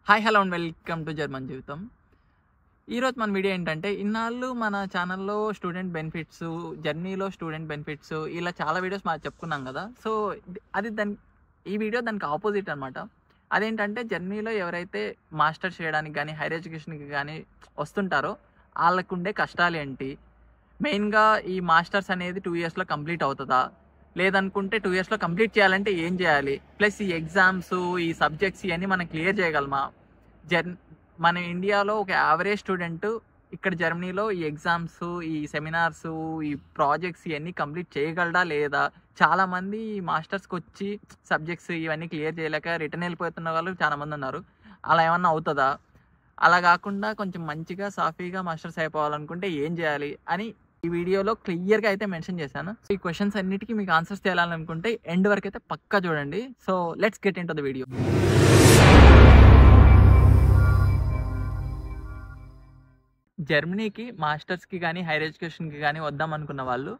Hi hello and welcome to German జీవితం. ఈరోజు మన వీడియో ఏంటంటే, ఇన్నాళ్ళు మన ఛానల్లో స్టూడెంట్ బెనిఫిట్స్, జర్నీలో స్టూడెంట్ బెనిఫిట్స్ ఇలా చాలా వీడియోస్ మనం చెప్పుకున్నాం కదా. సో అది ఈ వీడియో దానికి ఆపోజిట్ అనమాట. అదేంటంటే, జర్నీలో ఎవరైతే మాస్టర్స్ చేయడానికి కానీ హైయర్ ఎడ్యుకేషన్కి కానీ వస్తుంటారో వాళ్ళకుండే కష్టాలు ఏంటి, మెయిన్గా ఈ మాస్టర్స్ అనేది 2 ఇయర్స్లో కంప్లీట్ అవుతుందా, లేదనుకుంటే 2 ఇయర్స్లో కంప్లీట్ చేయాలంటే ఏం చేయాలి, ప్లస్ ఈ ఎగ్జామ్స్, ఈ సబ్జెక్ట్స్ ఇవన్నీ మనం క్లియర్ చేయగలమా, మన ఇండియాలో ఒక యావరేజ్ స్టూడెంట్ ఇక్కడ జర్మనీలో ఈ ఎగ్జామ్స్, ఈ సెమినార్స్, ఈ ప్రాజెక్ట్స్ ఇవన్నీ కంప్లీట్ చేయగలడా లేదా. చాలామంది మాస్టర్స్కి వచ్చి సబ్జెక్ట్స్ ఇవన్నీ క్లియర్ చేయలేక రిటర్న్ వెళ్ళిపోతున్న వాళ్ళు చాలామంది ఉన్నారు. అలా ఏమన్నా అవుతుందా, అలా కాకుండా కొంచెం మంచిగా సాఫీగా మాస్టర్స్ అయిపోవాలనుకుంటే ఏం చేయాలి అని ఈ వీడియోలో క్లియర్గా అయితే మెన్షన్ చేశాను. ఈ క్వశ్చన్స్ అన్నిటికీ మీకు ఆన్సర్స్ చేయాలనుకుంటే ఎండ్ వరకు అయితే పక్కా చూడండి. So let's get into the video. జర్మనీకి మాస్టర్స్కి కానీ హైయర్ ఎడ్యుకేషన్కి కానీ వద్దాం అనుకున్న వాళ్ళు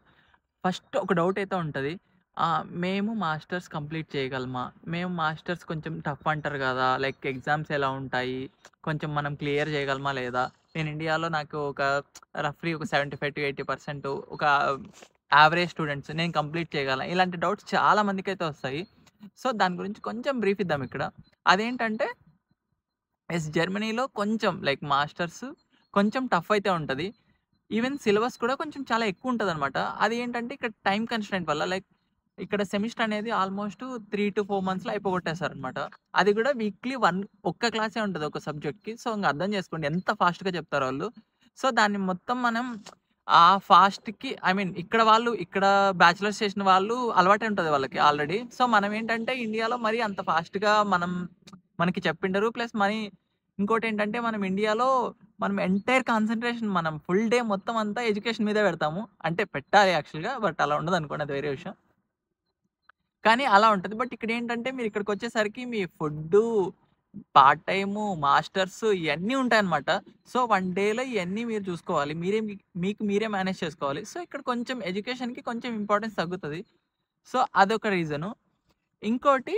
ఫస్ట్ ఒక డౌట్ అయితే ఉంటుంది. మేము మాస్టర్స్ కంప్లీట్ చేయగలమా, మేము మాస్టర్స్ కొంచెం టఫ్ అంటారు కదా, లైక్ ఎగ్జామ్స్ ఎలా ఉంటాయి, కొంచెం మనం క్లియర్ చేయగలమా లేదా, నేను ఇండియాలో నాకు ఒక రఫ్లీ ఒక 75 to 80% ఒక యావరేజ్ స్టూడెంట్స్ నేను కంప్లీట్ చేయగలను, ఇలాంటి డౌట్స్ చాలా మందికి అయితే వస్తాయి. సో దాని గురించి కొంచెం బ్రీఫ్ ఇద్దాం ఇక్కడ. అదేంటంటే, జర్మనీలో కొంచెం లైక్ మాస్టర్స్ కొంచెం టఫ్ అయితే ఉంటుంది. ఈవెన్ సిలబస్ కూడా కొంచెం చాలా ఎక్కువ ఉంటదనమాట. అది ఏంటంటే ఇక్కడ టైమ్ కన్‌స్ట్రెయింట్ వల్ల, లైక్ ఇక్కడ సెమిస్టర్ అనేది ఆల్మోస్ట్ 3-4 మంత్స్‌లో అయిపోగొట్టేస్తారనమాట. అది కూడా వీక్లీ ఒక్క క్లాసే ఉంటది ఒక సబ్జెక్ట్‌కి. సో ఇంక అర్థం చేసుకోండి ఎంత ఫాస్ట్‌గా చెప్తారో వాళ్ళు. సో దాన్ని మొత్తం మనం ఆ ఫాస్ట్‌కి ఇక్కడ బ్యాచిలర్స్ చేసిన వాళ్ళు అలవాటే ఉంటది వాళ్ళకి ఆల్రెడీ. సో మనం ఏంటంటే ఇండియాలో మరీ అంత ఫాస్ట్‌గా మనకి చెప్పిండరు. ప్లస్ ఇంకోటేంటంటే మనం ఇండియాలో ఎంటైర్ కాన్సంట్రేషన్ మనం ఫుల్ డే మొత్తం అంతా ఎడ్యుకేషన్ మీదే పెడతాము. అంటే పెట్టాలి యాక్చువల్‌గా. బట్ అలా ఉండదనుకోండి, అది వేరే విషయం. కానీ అలా ఉంటది. బట్ ఇక్కడేంటంటే మీరు ఇక్కడికొచ్చేసరికి మీ ఫుడ్డు, పార్ట్ టైము, మాస్టర్స్ ఇయన్నీ ఉంటాయన్నమాట. సో 1 డేలో ఇయన్నీ మీరు చూసుకోవాలి. మీకు మీరే మేనేజ్ చేసుకోవాలి. సో ఇక్కడ కొంచెం ఎడ్యుకేషన్‌కి కొంచెం ఇంపార్టెన్స్ తగ్గుతది. సో అదొక రీజను. ఇంకోటి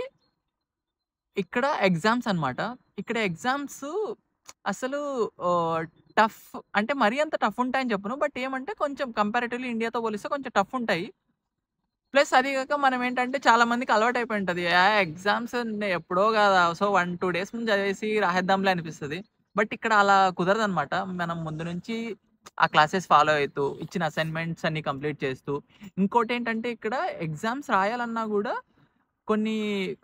ఇక్కడ ఎగ్జామ్స్ అన్నమాట. ఇక్కడ ఎగ్జామ్స్ అసలు ఆహ్, టఫ్ అంటే మరీ అంత టఫ్ ఉంటాయని చెప్పను. బట్ ఏమంటే కొంచెం కంపారిటివ్‌లీ ఇండియాతో పోలిస్తే కొంచెం టఫ్ ఉంటాయి. ప్లస్ అది గాక మనం ఏంటంటే చాలా మందికి అలవాటయిపోయి ఉంటది. ఎగ్జామ్స్ ఎప్పుడో గదా, సో 1, 2 డేస్ ముందు చదివేసి రాసేద్దాంలే అనిపిస్తది. బట్ ఇక్కడ అలా కుదరదనమాట. మనం ముందు నుంచి ఆ క్లాసెస్ ఫాలో అయితూ, ఇచ్చిన అసైన్‌మెంట్స్ అన్నీ కంప్లీట్ చేస్తూ, ఇంకోటేంటంటే ఇక్కడ ఎగ్జామ్స్ రాయాలన్నా గూడా కొన్ని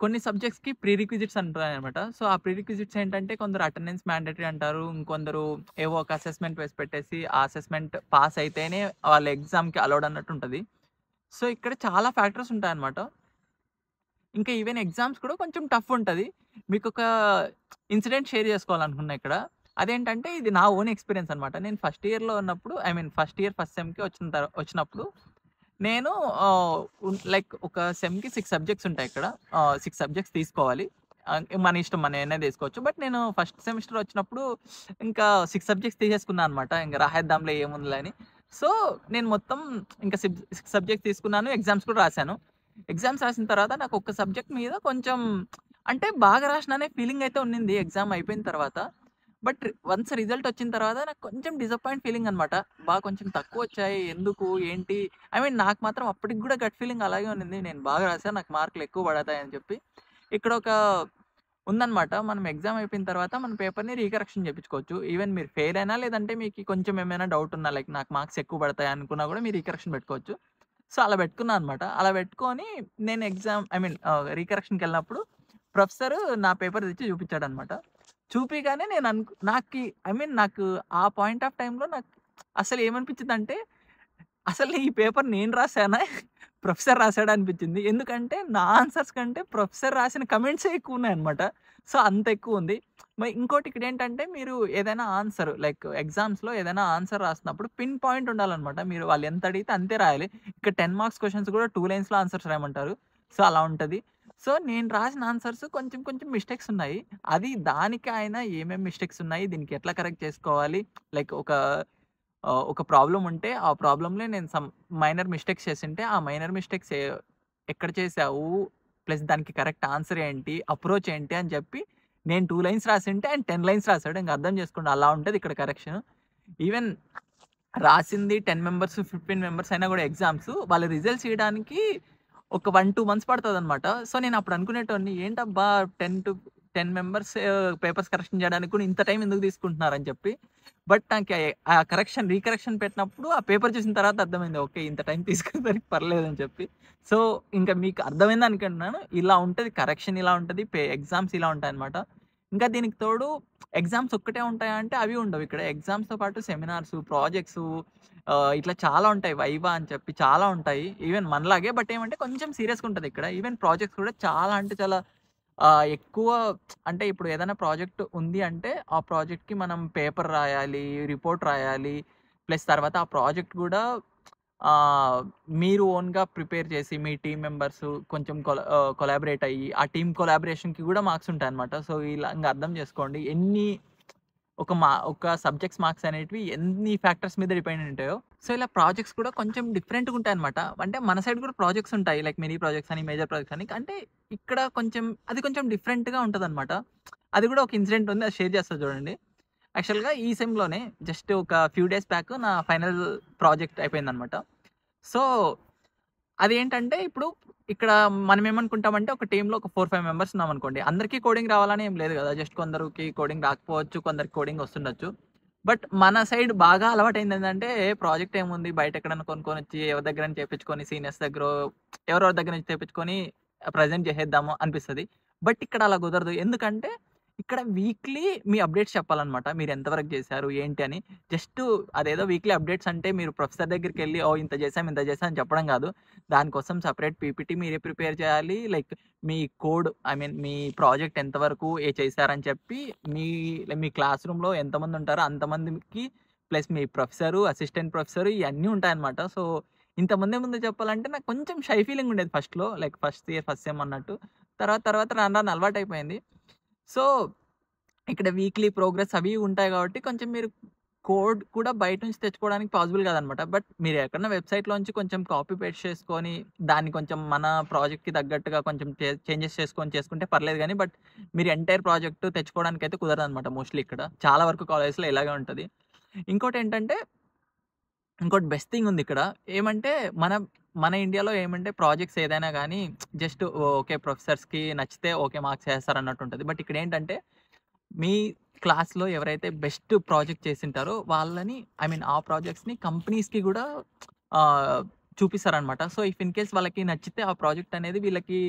కొన్ని సబ్జెక్ట్స్‌కి ప్రీ రిక్విజిట్స్ అంటారనమాట. సో ఆ ప్రీ రిక్విజిట్స్ ఏంటంటే కొందరు అటెండెన్స్ మ్యాండేటరీ అంటారు. ఇంకొందరు ఏవో ఒక అసెస్మెంట్ వేసి పెట్టేసి ఆ అసెస్మెంట్ పాస్ అయితేనే వాళ్ళ ఎగ్జామ్‌కి అలౌడ్ అన్నట్టు ఉంటది. సో ఇక్కడ చాలా ఫ్యాక్టర్స్ ఉంటాయన్నమాట. ఇంకా ఈవెన్ ఎగ్జామ్స్ కూడా కొంచెం టఫ్ ఉంటది. మీకొక ఇన్సిడెంట్ షేర్ చేసుకోవాలనుకున్నా ఇక్కడ. అదేంటంటే ఇది నా ఓన్ ఎక్స్‌పీరియన్స్ అనమాట. నేను ఫస్ట్ ఇయర్‌లో ఉన్నప్పుడు, ఫస్ట్ ఇయర్ ఫస్ట్ సెమ్‌కి వచ్చినప్పుడు నేను లైక్ ఒక సెమ్‌కి 6 సబ్జెక్ట్స్ ఉంటాయి ఇక్కడ. 6 సబ్జెక్ట్స్ తీసుకోవాలి. మన ఇష్టం మనం ఎన్నైనా తీసుకోవచ్చు. బట్ నేను ఫస్ట్ సెమిస్టర్ వచ్చినప్పుడు ఇంకా 6 సబ్జెక్ట్స్ తీసేసుకున్నా అనమాట. ఇంక రాసేద్దాంలే ఏముందిలే అని. సో నేను మొత్తం ఇంకా 6 సబ్జెక్ట్స్ తీసుకున్నాను. ఎగ్జామ్స్ కూడా రాసాను. ఎగ్జామ్స్ రాసిన తర్వాత నాకు ఒక్క సబ్జెక్ట్ మీద కొంచెం అంటే బాగా రాసినానే ఫీలింగ్ అయితే ఉన్నింది ఎగ్జామ్ అయిపోయిన తర్వాత. బట్ వన్స్ రిజల్ట్ వచ్చిన తర్వాత నాకు కొంచెం డిసప్పాయింట్ ఫీలింగ్ అనమాట. కొంచెం తక్కువొచ్చాయి. ఎందుకు? ఏంటి? నాకు మాత్రం అప్పటికి గూడా గట్ ఫీలింగ్ అలాగే ఉన్నింది. నేను బాగా రాసాను. నాకు మార్కులు ఎక్కువ పడతాయని చెప్పి. ఇక్కడ ఒక ఉందనమాట. మనం ఎగ్జామ్ అయిపోయిన తర్వాత మన పేపర్‌ని రీకరెక్షన్ చేపించుకోవచ్చు. ఈవెన్ మీరు ఫెయిల్ అయినా, లేదంటే మీకు కొంచెం ఏమైనా డౌట్ ఉన్నా, లైక్ నాకు మార్క్స్ ఎక్కువ పడతాయి అనుకున్నా గూడా మీరు రీకరెక్షన్ పెట్టుకోవచ్చు. సో అలా పెట్టుకున్నా అనమాట. అలా పెట్టుకొని నేను రీకరెక్షన్‌కెళ్ళినప్పుడు ప్రొఫెసరు నా పేపర్ తెచ్చి చూపించాడనమాట. చూపియగానే నేను నాకు ఆ పాయింట్ ఆఫ్ టైమ్‌లో నాకు అసలు ఏమనిపించిందంటే, అసలు ఈ పేపర్ నేను రాసానా? ప్రొఫెసర్ రాసాడా అనిపించింది. ఎందుకంటే నా ఆన్సర్స్ కంటే ప్రొఫెసర్ రాసిన కమెంట్సే ఎక్కువున్నాయన్నమాట. సో అంత ఎక్కువుంది. మరి ఇంకోటి ఇక్కడేంటంటే, మీరు ఏదైనా ఆన్సర్ లైక్ ఎగ్జామ్స్‌లో ఏదైనా ఆన్సర్ రాసినప్పుడు పిన్ పాయింట్ ఉండాలన్నమాట. మీరు వాళ్ళు ఎంత అడిగితే అంతే రాయాలి. ఇక్కడ 10 మార్క్స్ క్వెషన్స్ కూడా 2 లైన్స్‌లో ఆన్సర్స్ రాయమంటారు. సో అలా ఉంటది. సో నేను రాసిన ఆన్సర్స్ కొంచెం కొంచెం మిస్టేక్స్ ఉన్నాయి. దానికి ఆయన ఏమేం మిస్టేక్స్ ఉన్నాయి, దీనికి ఎట్లా కరెక్ట్ చేసుకోవాలి, లైక్ ఒక ప్రాబ్లమ్ ఉంటే ఆ ప్రాబ్లమ్‌లో నేను మైనర్ మిస్టేక్స్ చేసుంటే, ఆ మైనర్ మిస్టేక్స్ ఎక్కడ చేశావు? ప్లస్ దానికి కరెక్ట్ ఆన్సర్ ఏంటి? అప్రోచ్ ఏంటి? అని చెప్పి నేను 2 లైన్స్ రాసింటే ఆయన 10 లైన్స్ రాసాడు. ఇంక అర్థం చేసుకోండి అలా ఉంటది ఇక్కడ కరెక్షన్. ఈవెన్ రాసింది 10 మెంబర్స్, 15 మెంబర్స్ అయినా కూడా ఎగ్జామ్స్ వాళ్ళ రిజల్ట్స్ ఇయడానికి ఒక 1, 2 మంత్స్ పడతదనమాట. సో, నేనప్పుడు అనుకునేటోడిని ఏంటబ్బా 10 మెంబర్స్ పేపర్స్ కరెక్షన్ చేయడానికి కూడా ఇంత టైం ఎందుకు తీసుకుంటున్నారని చెప్పి. బట్ నాకు ఆ కరెక్షన్, రీకరెక్షన్ పెట్టినప్పుడు ఆ పేపర్ చూసిన తర్వాత అర్థమైంది. ఓకే. ఇంత టైం తీసుకునేసరికి పర్లేదని చెప్పి. సో, ఇంకా మీకు అర్థమైంది అనుకుంటున్నాను. ఇలా ఉంటది కరెక్షన్ ఇలా ఉంటది. ఎగ్జామ్స్ ఇలా ఉంటాయన్నమాట. ఇంకా దీనికి తోడు ఎగ్జామ్స్ ఒక్కటే ఉంటాయా అంటే అవి ఉండవు. ఇక్కడ ఎగ్జామ్స్‌తో పాటు సెమినార్స్, ప్రాజెక్ట్స్ ఇట్లా చాలా ఉంటాయి. వైవా అని చెప్పి చాలా ఉంటాయి. ఈవెన్ మనలాగే బట్ ఏమంటే కొంచెం సీరియస్‌గా ఉంటది ఇక్కడ. ఈవెన్ ప్రాజెక్ట్స్ కూడా చాలా అంటే చాలా ఎక్కువ. అంటే ఇప్పుడు ఏదైనా ప్రాజెక్ట్ ఉంది అంటే ఆ ప్రాజెక్ట్‌కి మనం పేపర్ రాయాలి, రిపోర్ట్ రాయాలి. ప్లస్ తర్వాత ఆ ప్రాజెక్ట్ గూడా ఆహ్, మీరు ఓన్‌గా ప్రిపేర్ చేసి మీ టీమ్ మెంబర్స్ కొంచెం కొలాబరేట్ అయ్యి ఆ టీమ్ కొలాబరేషన్‌కి గూడా మార్క్స్ ఉంటాయన్నమాట. సో, ఇలా ఇంగ అర్థం చేసుకోండి. ఒక సబ్జెక్ట్స్ మార్క్స్ అనేటివి ఎన్ని ఫ్యాక్టర్స్ మీద డిపెండ్ ఉంటాయో. సో, ఇలా ప్రాజెక్ట్స్ కూడా కొంచెం డిఫరెంట్‌గా ఉంటాయన్నమాట. అంటే మన సైడ్ కూడా ప్రాజెక్ట్స్ ఉంటాయి. లైక్ మినీ ప్రాజెక్ట్స్ అని, మేజర్ ప్రాజెక్ట్స్ అని. అంటే ఇక్కడ కొంచెం డిఫరెంట్‌గా ఉంటదన్నమాట. అది కూడా ఒక ఇన్సిడెంట్ ఉంది. అది షేర్ చేస్తా చూడండి. యాక్చువల్‌గా ఈ సెమ్‌లోనే జస్ట్ ఒక ఫ్యూ డేస్ బ్యాక్ నా ఫైనల్ ప్రాజెక్ట్ అయిపోయిందన్నమాట. సో, అదేంటంటే ఇప్పుడు ఇక్కడ మనం ఏమనుకుంటామంటే ఒక టీమ్‌లో ఒక 4, 5 మెంబర్స్ ఉన్నామనుకోండి. అందరికీ కోడింగ్ రావాలని ఏం లేదు గదా! జస్ట్ కొందరికి కోడింగ్ రాకపోవచ్చు. కొందరికి కోడింగ్ వస్తుండొచ్చు. బట్ మన సైడ్ బాగా అలవాటైందేంటంటే ప్రాజెక్ట్ ఏముంది బయట ఎక్కడైనా కొనుక్కొనొచ్చి ఎవరి దగ్గరైనా చేపించుకొని సీనియర్స్ దగ్గరో ఎవరెవరి దగ్గర నుంచి తెప్పించుకొని ప్రెజెంట్ చేసేద్దాము అనిపిస్తది. బట్ ఇక్కడ అలా కుదరదు. ఎందుకంటే ఇక్కడ వీక్లీ మీ అప్డేట్స్ చెప్పాలన్నమాట. మీరు ఎంతవరకు చేశారు ఏంటి అని. జస్ట్ అదేదో వీక్లీ అప్డేట్స్ అంటే మీరు ప్రొఫెసర్ దగ్గరికెళ్ళి ఓహ్! ఇంత చేసాం, ఇంత చేసాం అని చెప్పడం గాదు. దానికోసం సెపరేట్ పీపీటీ మీరే ప్రిపేర్ చేయాలి. Like me code I mean me project ఎంతవరకు చేశారని చెప్పి మీ క్లాస్ రూమ్‌లో ఎంతమంది ఉంటారో అంతమందికి ప్లస్ మీ ప్రొఫెసరు, అసిస్టెంట్ ప్రొఫెసర్ ఇయన్నీ ఉంటాయన్నమాట. సో, ఇంతమంది ముందు చెప్పాలంటే నాకు కొంచెం షై ఫీలింగ్ ఉండేది ఫస్ట్‌లో. Like first year, first sem అన్నట్టు. తర్వాత రాను రాను అలవాటయిపోయింది. సో, ఇక్కడ వీక్లీ ప్రోగ్రెస్ అవి ఉంటాయి కాబట్టి కొంచెం మీరు కోడ్ కూడా బయట నుంచి తెచ్చుకోవడానికి పాసిబుల్ కాదనమాట. బట్ మీరు ఎక్కడన్నా వెబ్‌సైట్‌లోంచి కొంచెం కాపీ పేస్ట్ చేసుకొని, దాన్ని కొంచెం మన ప్రాజెక్ట్‌కి తగ్గట్టుగా కొంచెం చేంజెస్ చేసుకుంటే పర్లేదు గానీ, బట్ మీరు ఎంటైర్ ప్రాజెక్ట్ తెచ్చుకోవడానికైతే కుదరదనమాట మోస్ట్‌లీ ఇక్కడ. చాలా వరకు కాలేజెస్‌లో ఇలాగే ఉంటది. ఇంకోటేంటంటే, ఇంకోటి బెస్ట్ థింగ్ ఉందిక్కడ. ఏమంటే మన మన ఇండియాలో ఏమంటే ప్రాజెక్ట్స్ ఏదైనా గానీ జస్ట్ ఓకే. ప్రొఫెసర్స్‌కి నచ్చితే ఓకే. మార్క్స్ ఏస్తారన్నట్టుంటది. బట్ ఇక్కడేంటంటే మీ క్లాస్‌లో ఎవరైతే బెస్ట్ ప్రాజెక్ట్ చేసుంటారో వాళ్ళని ఐ మీన్ ఆ ప్రాజెక్ట్స్‌ని కంపెనీస్‌కి గూడా ఆహ్, చూపిస్తారనమాట. సో, ఇఫ్ ఇన్ కేస్ వాళ్ళకి నచ్చితే ఆ ప్రాజెక్ట్ అనేది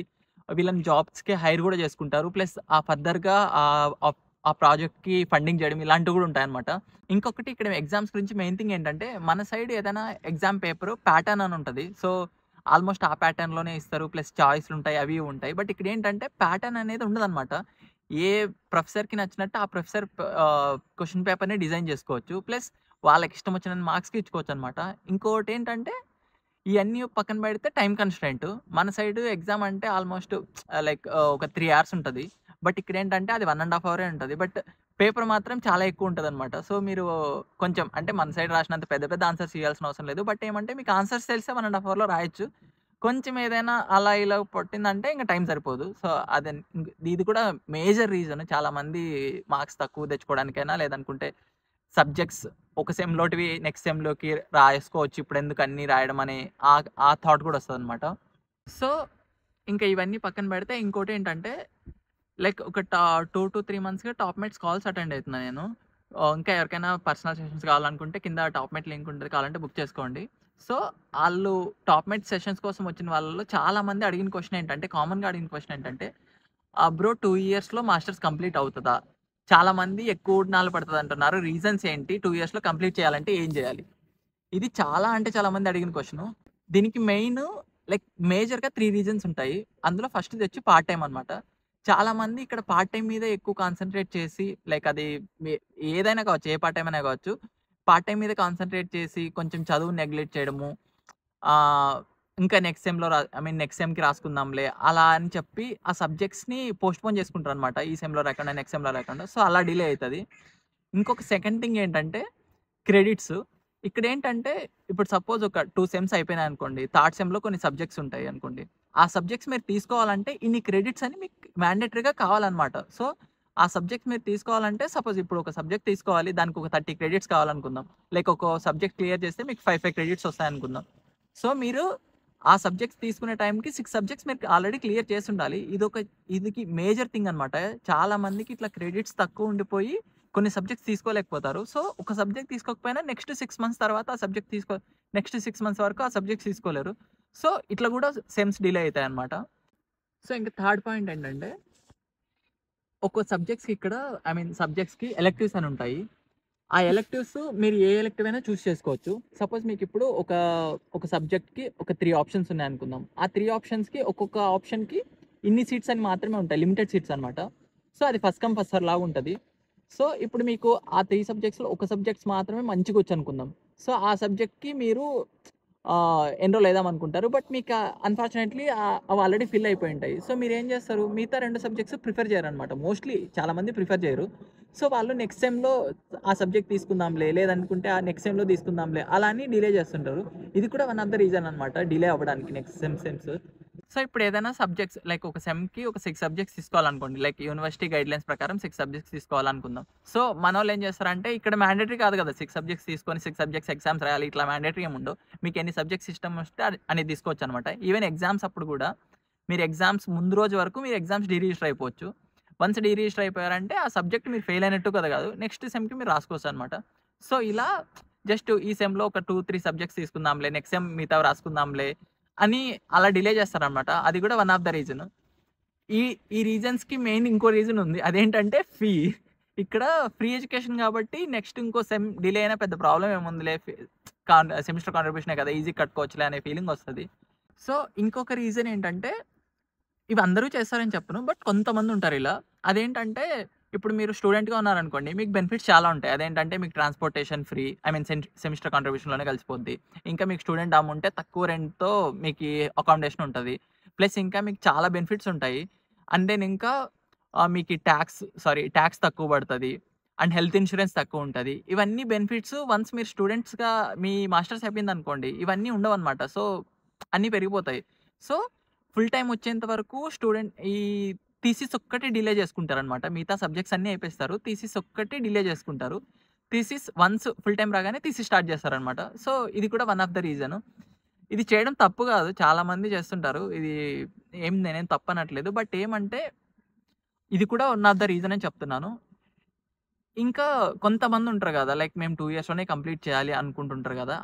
వీళ్ళని జాబ్స్‌కి హైర్ గూడా చేసుకుంటారు. ప్లస్ ఫర్దర్‌గా ఆహ్, ఆ ప్రాజెక్ట్‌కి ఫండింగ్ చేయడం ఇలాంటివి గూడా ఉంటాయన్నమాట. ఇంకొకటి ఇక్కడ ఎగ్జామ్స్ గురించి మెయిన్ థింగ్ ఏంటంటే మన సైడ్ ఏదైనా ఎగ్జామ్ పేపర్ ప్యాటర్న్ అని ఉంటది. సో, ఆల్‌మోస్ట్ ఆ ప్యాటర్న్‌లోనే ఇస్తారు. ప్లస్ చాయిస్‌లుంటాయి. అవి ఇవి ఉంటాయి. బట్ ఇక్కడేంటంటే ప్యాటర్న్ అనేది ఉండదనమాట. ఏ ప్రొఫెసర్‌కి నచ్చినట్టు ఆ ప్రొఫెసర్ క్వెషన్ పేపర్‌ని డిజైన్ జేసుకోవచ్చు. ప్లస్ వాళ్ళకిష్టం వచ్చినన్ని మార్క్స్‌కి ఇచ్చుకోవచ్చనమాట. ఇంకోటేంటంటే ఇయన్నీ పక్కన పెడితే టైమ్ కన్‌స్ట్రెయింట్. మన సైడ్ ఎగ్జామ్ అంటే ఆల్‌మోస్ట్ లైక్ ఒక 3 అవర్స్ ఉంటది. బట్ ఇక్కడేంటంటే అది 1 ½ అవరే ఉంటది. బట్ పేపర్ మాత్రం చాలా ఎక్కువ ఉంటదనమాట. సో, మీరు కొంచెం అంటే మన సైడ్ రాసినంత పెద్ద పెద్ద ఆన్సర్స్ ఇయ్యాల్సిన అవసరం లేదు. బట్ ఏమంటే మీకు ఆన్సర్స్ తెలిస్తే 1 ½ అవర్‌లో రాయొచ్చు. కొంచెం ఏదైనా అలా ఇలా పట్టిందంటే ఇంక టైం సరిపోదు. సో, ఇది కూడా మేజర్ రీజన్ చాలామంది మార్క్స్ తక్కువ తెచ్చుకోవడానికైనా లేదనుకుంటే సబ్జెక్ట్స్ ఒక సెమ్‌లోటివి నెక్స్ట్ సెమ్‌లోకి రాసుకోవచ్చు. ఇప్పుడెందుకు అన్నీ రాయడం అనే ఆ థాట్ కూడా వస్తదనమాట. సో, ఇంకా ఇవన్నీ పక్కన పెడితే ఇంకోటేంటంటే లైక్ ఒక 2-3 మంత్స్‌గా టాప్ మేట్స్ కాల్స్ అటెండ్ అయితున్నా నేను. ఇంకా ఎవరికైనా పర్సనల్ సెషన్స్ కావాలనుకుంటే కింద టాప్ మేట్ లింక్ ఉంటది. కావాలంటే బుక్ చేసుకోండి. సో, ఆళ్ళు టాప్ మేట్ సెషన్స్ కోసం వచ్చిన వాళ్ళలో చాలా మంది అడిగిన క్వెషన్ ఏంటంటే కామన్‌గా అడిగిన క్వెషన్ ఏంటంటే బ్రో 2 ఇయర్స్‌లో మాస్టర్స్ కంప్లీట్ అవుతదా? చాలా మంది ఎక్కువ నాళ్ళు పడతదంటున్నారు. రీజన్స్ ఏంటి? 2 ఇయర్స్‌లో కంప్లీట్ చేయాలంటే ఏం చేయాలి? ఇది చాలా అంటే చాలా మంది అడిగిన క్వెషను. దీనికి లైక్ మేజర్‌గా 3 రీజన్స్ ఉంటాయి. అందులో ఫస్ట్‌దొచ్చి పార్ట్ టైమ్ అనమాట. చాలా మంది ఇక్కడ పార్ట్ టైమ్ మీదే ఎక్కువ కాన్సంట్రేట్ చేసి లైక్ అది మె ఏదైనా కావచ్చు. ఏ పార్ట్ టైమ్ అయినా కావచ్చు. పార్ట్ టైమ్ మీద కాన్సంట్రేట్ చేసి కొంచెం చదువుని నెగ్లెక్ట్ చేయడము. ఆహ్, ఇంకా నెక్స్ట్ సెమ్‌కి రాసుకుందాంలే అలా అని చెప్పి ఆ సబ్జెక్ట్స్‌ని పోస్ట్‌పోన్ చేసుకుంటారనమాట. ఈ సెమ్‌లో రాయకుండా నెక్స్ట్ సెమ్‌లో రాయకుండా. సో, అలా డిలే అయితది. ఇంకొక సెకండ్ థింగ్ ఏంటంటే క్రెడిట్స్. ఇక్కడేంటంటే ఇప్పుడు సపోజ్ ఒక 2 సెమ్స్ అయిపోయినాయనుకోండి. థర్డ్ సెమ్‌లో కొన్ని సబ్జెక్ట్స్ ఉంటాయి అనుకోండి. ఆ సబ్జెక్ట్స్ మీరు తీసుకోవాలంటే ఇన్ని క్రెడిట్స్ అని మీకు మ్యాండేటరీగా కావాలన్నమాట. సో, ఆ సబ్జెక్ట్ మీరు తీసుకోవాలంటే సపోజ్ ఇప్పుడు ఒక సబ్జెక్ట్ తీసుకోవాలి. దానికి ఒక 30 క్రెడిట్స్ కావాలనుకుందాం. లైక్ ఒక సబ్జెక్ట్ క్లియర్ చేస్తే మీకు 5 క్రెడిట్స్ వస్తాయనుకుందాం. సో, మీరు ఆ సబ్జెక్ట్స్ తీసుకునే టైంకి 6 సబ్జెక్ట్స్ మీరు ఆల్రెడీ క్లియర్ చేసుండాలి. ఇదికి మేజర్ థింగ్ అనమాట. చాలా మందికి ఇట్లా క్రెడిట్స్ తక్కువ ఉండిపోయి కొన్ని సబ్జెక్ట్స్ తీసుకోలేకపోతారు. సో, ఒక సబ్జెక్ట్ తీసుకోకపోయినా నెక్స్ట్ 6 మంత్స్ తర్వాత ఆ సబ్జెక్ట్ నెక్స్ట్ 6 మంత్స్ వరకు ఆ సబ్జెక్ట్స్ తీసుకోలేరు. సో, ఇట్లా కూడా సెమ్స్ డిలే అయితాయన్నమాట. సో, ఇంక థర్డ్ పాయింట్ ఏంటంటే ఒక్కో సబ్జెక్ట్స్‌కి ఇక్కడ సబ్జెక్ట్స్‌కి ఎలెక్టివ్స్ అని ఉంటాయి. ఆ ఎలెక్టివ్స్ మీరు ఏ ఎలెక్టివ్ అయినా చూస్ చేసుకోవచ్చు. సపోజ్ మీకిప్పుడు ఒక సబ్జెక్ట్‌కి ఒక 3 ఆప్షన్స్ ఉన్నాయనుకుందాం. ఆ 3 ఆప్షన్స్‌కి ఒక్కొక్క ఆప్షన్‌కి ఇన్ని సీట్స్ అని మాత్రమే ఉంటాయి. లిమిటెడ్ సీట్స్ అనమాట. సో, అది ఫస్ట్ కమ్ ఫస్ట్ సర్వ్ లాగుంటది. సో, ఇప్పుడు మీకు ఆ 3 సబ్జెక్ట్స్‌లో ఒక సబ్జెక్ట్స్ మాత్రమే మంచిగొచ్చనుకుందాం. సో, ఆ సబ్జెక్ట్‌కి మీరు ఎన్రోల్ అయిదామనుకుంటారు. బట్ మీకు అన్‌ఫార్చునేట్‌లీ అవి ఆల్రెడీ ఫిల్ అయిపోయుంటాయి. సో, మీరేం చేస్తారు? మిగతా 2 సబ్జెక్ట్స్ ప్రిఫర్ చేయరనమాట. మోస్ట్‌లీ చాలామంది ప్రిఫర్ చేయరు. సో, వాళ్ళు నెక్స్ట్ సెమ్‌లో ఆ సబ్జెక్ట్ తీసుకుందాంలే, లేదనుకుంటే ఆ నెక్స్ట్ సెమ్‌లో తీసుకుందాంలే అలా అని డిలే చేస్తుంటారు. ఇది కూడా వన్ ఆఫ్ ద రీజన్ అనమాట డిలే అవ్వడానికి నెక్స్ట్ సెమ్స్. సో, ఇప్పుడు ఏదైనా సబ్జెక్ట్స్ లైక్ ఒక సెమ్‌కి ఒక 6 సబ్జెక్ట్స్ తీసుకోవాలనుకోండి. లైక్ యూనివర్సిటీ గైడ్‌లైన్స్ ప్రకారం 6 సబ్జెక్ట్స్ తీసుకోవాలనుకుందాం. సో, మనోళ్ళు ఏం చేస్తారంటే ఇక్కడ మ్యాండేటరీ కాదు కదా! 6 సబ్జెక్ట్స్ తీసుకొని 6 సబ్జెక్ట్స్ ఎగ్జామ్స్ రాయాలి. ఇట్లా మ్యాండేటరీ ఏమి ఉండవు. మీకు ఎన్ని సబ్జెక్ట్స్ ఇష్టం వస్తే అనేది తీసుకోవచ్చనమాట. ఈవెన్ ఎగ్జామ్స్ అప్పుడు కూడా మీరు ఎగ్జామ్స్ ముందు రోజు వరకు మీరు ఎగ్జామ్స్ డీ రిజిస్టర్ అయిపోవచ్చు. వన్స్ డీ రిజిస్టర్ అయిపోయారంటే ఆ సబ్జెక్ట్ మీరు ఫెయిల్ అయినట్టు కదా కాదు. నెక్స్ట్ సెమ్‌కి మీరు రాసుకోవచ్చనమాట. సో, ఇలా జస్ట్ ఈ సెమ్‌లో ఒక 2, 3 సబ్జెక్ట్స్ తీసుకుందాంలే, నెక్స్ట్ సెమ్ మిగతావి రాసుకుందాంలే అని అలా డిలే చేస్తారనమాట. అది కూడా వన్ ఆఫ్ ద రీజన్. ఈ ఈ రీజన్స్‌కి మెయిన్ ఇంకో రీజన్ ఉంది. అదేంటంటే ఫీ. ఇక్కడ ఫ్రీ ఎడ్యుకేషన్ కాబట్టి నెక్స్ట్ ఇంకో సెమ్ డిలే అయినా పెద్ద ప్రాబ్లమ్ ఏముందిలే. సెమిస్టర్ కాంట్రిబ్యూషనే కదా! ఈజీగా కట్టుకోవచ్చులే అనే ఫీలింగ్ వస్తది. సో, ఇంకొక రీజన్ ఏంటంటే ఇవి అందరూ చేస్తారని చెప్పను. బట్ కొంతమందుంటారు ఇలా. అదేంటంటే ఇప్పుడు మీరు స్టూడెంట్‌గా ఉన్నారనుకోండి. మీకు బెనిఫిట్స్ చాలా ఉంటాయి. అదేంటంటే మీకు ట్రాన్స్‌పోర్టేషన్ ఫ్రీ. సెమిస్టర్ కాంట్రిబ్యూషన్‌లోనే కలిసిపోద్ది. ఇంకా మీకు స్టూడెంట్ డామ్ ఉంటే తక్కువ రెంట్‌తో మీకీ అకామిడేషన్ ఉంటది. ప్లస్ ఇంకా మీకు చాలా బెనిఫిట్స్ ఉంటాయి. అండ్ దెన్ ఇంకా టాక్స్ తక్కువ పడతది. అండ్ హెల్త్ ఇన్స్యూరెన్స్ తక్కువుంటది. ఇవన్నీ బెనిఫిట్స్ వన్స్ మీరు స్టూడెంట్స్‌గా మీ మాస్టర్స్ అయిపోయిందనుకోండి. ఇవన్నీ ఉండవనమాట. సో, అన్నీ పెరిగిపోతాయి. సో, ఫుల్ టైమ్ వచ్చేంత వరకు ఈ థీసిస్ ఒక్కటే డిలే చేసుకుంటారనమాట. మిగతా సబ్జెక్ట్స్ అన్నీ అయిపోయిస్తారు. థీసిస్ ఒక్కటి డిలే చేసుకుంటారు. థీసిస్ వన్స్ ఫుల్ టైమ్ రాగానే థీసిస్ స్టార్ట్ చేస్తారనమాట. సో, ఇది కూడా వన్ ఆఫ్ ద రీజన్. ఇది చేయడం తప్పు కాదు. చాలా మంది చేస్తుంటారు. నేనేం తప్పనట్లేదు. బట్ ఏమంటే ఇది కూడా వన్ ఆఫ్ ద రీజన్ అని చెప్తున్నాను. ఇంకా కొంతమందుంటారు గదా! లైక్ మేము 2 ఇయర్స్‌లోనే కంప్లీట్ చేయాలి అనుకుంటుంటారు గదా!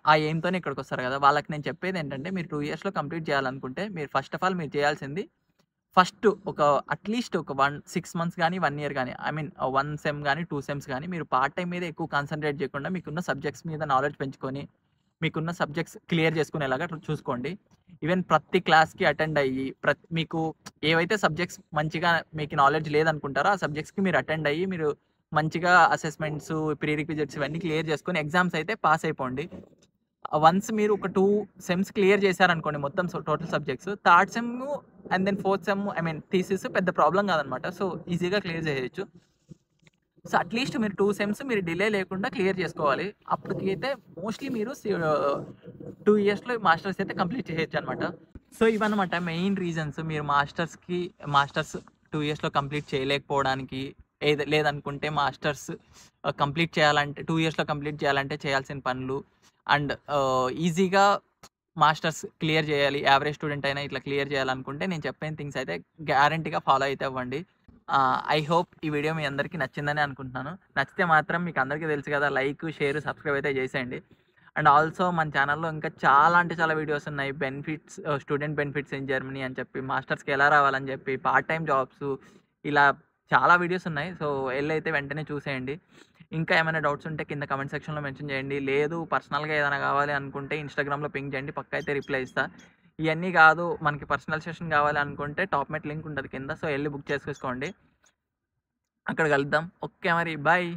ఆ ఎయిమ్‌తోనే ఇక్కడికొస్తారు గదా! వాళ్ళకి నేను చెప్పేదేంటంటే మీరు 2 ఇయర్స్‌లో కంప్లీట్ చేయాలనుకుంటే మీరు ఫస్ట్ ఆఫ్ ఆల్ మీరు చేయాల్సింది ఒక అట్‌లీస్ట్ ఒక 6 మంత్స్ గాని, 1 ఇయర్ గాని 1 సెమ్ గాని, 2 సెమ్స్ గాని మీరు పార్ట్ టైమ్ మీద ఎక్కువ కాన్సంట్రేట్ చేయకుండా మీకున్న సబ్జెక్ట్స్ మీద నాలెడ్జ్ పెంచుకొని, మీకున్న సబ్జెక్ట్స్ క్లియర్ చేసుకునేలాగా చూసుకోండి. ఈవెన్ ప్రతి క్లాస్‌కి అటెండ్ అయ్యి, మీకు ఏవైతే సబ్జెక్ట్స్ మంచిగా మీకు నాలెడ్జ్ లేదనుకుంటారో, ఆ సబ్జెక్ట్స్‌కి మీరు అటెండ్ అయ్యి, మీరు మంచిగా అసెస్మెంట్స్, ప్రీ రిక్విజిట్స్ ఇవన్నీ క్లియర్ చేసుకొని ఎగ్జామ్స్ అయితే పాస్ అయిపోండి. వన్స్ మీరు ఒక 2 సెమ్స్ క్లియర్ చేశారనుకోండి మొత్తం total subjects. Third sem and then fourth sem thesis పెద్ద ప్రాబ్లమ్ కాదనమాట. సో, ఈజీగా క్లియర్ చేయొచ్చు. సో, అట్‌లీస్ట్ మీరు 2 సెమ్స్ మీరు డిలే లేకుండా క్లియర్ చేసుకోవాలి. అప్పటికైతే మోస్ట్‌లీ మీరు 2 ఇయర్స్‌లో మాస్టర్స్ అయితే కంప్లీట్ చేయొచ్చనమాట. సో, ఇవన్నమాట మెయిన్ రీజన్స్ మీరు మాస్టర్స్ 2 ఇయర్స్‌లో కంప్లీట్ చేయలేకపోవడానికి, లేదనుకుంటే మాస్టర్స్ కంప్లీట్ చేయాలంటే 2 ఇయర్స్‌లో కంప్లీట్ చేయాలంటే చేయాల్సిన పనులు. అండ్ ఈజీగా మాస్టర్స్ క్లియర్ చేయాలి. యావరేజ్ స్టూడెంట్ అయినా ఇట్లా క్లియర్ చేయాలనుకుంటే నేను చెప్పిన థింగ్స్ అయితే గ్యారంటీగా ఫాలో అయితే అవ్వండి. ఐ హోప్ ఈ వీడియో మీ అందరికీ నచ్చిందని అనుకుంటున్నాను. నచ్చితే మాత్రం మీకు అందరికీ తెలుసు కదా! లైక్, షేర్, సబ్స్క్రైబ్ అయితే చేసేయండి. అండ్ ఆల్సో మన ఛానల్‌లో ఇంకా చాలా అంటే చాలా వీడియోస్ ఉన్నాయి. స్టూడెంట్ బెనిఫిట్స్ ఇన్ జర్మనీ అని చెప్పి, మాస్టర్స్‌కి ఎలా రావాలని చెప్పి, పార్ట్ టైమ్ జాబ్స్ ఇలా చాలా వీడియోస్ ఉన్నాయి. సో, ఎళ్ళైతే వెంటనే చూసేయండి. ఇంకా ఏమైనా డౌట్స్ ఉంటే కింద కామెంట్ సెక్షన్‌లో మెన్షన్ చేయండి. లేదు పర్సనల్‌గా ఏదైనా కావాలి అనుకుంటే ఇన్‌స్టాగ్రామ్‌లో పింగ్ చేయండి. పక్కా అయితే రిప్లై ఇస్తా. ఇయన్నీ కాదు మనకి పర్సనల్ సెషన్ కావాలి అనుకుంటే టాప్‌మేట్ లింక్ ఉంటది కింద. సో, ఎళ్లి బుక్ చేసేసుకోండి. అక్కడ కలుద్దాం. ఓకే మరి. బాయ్.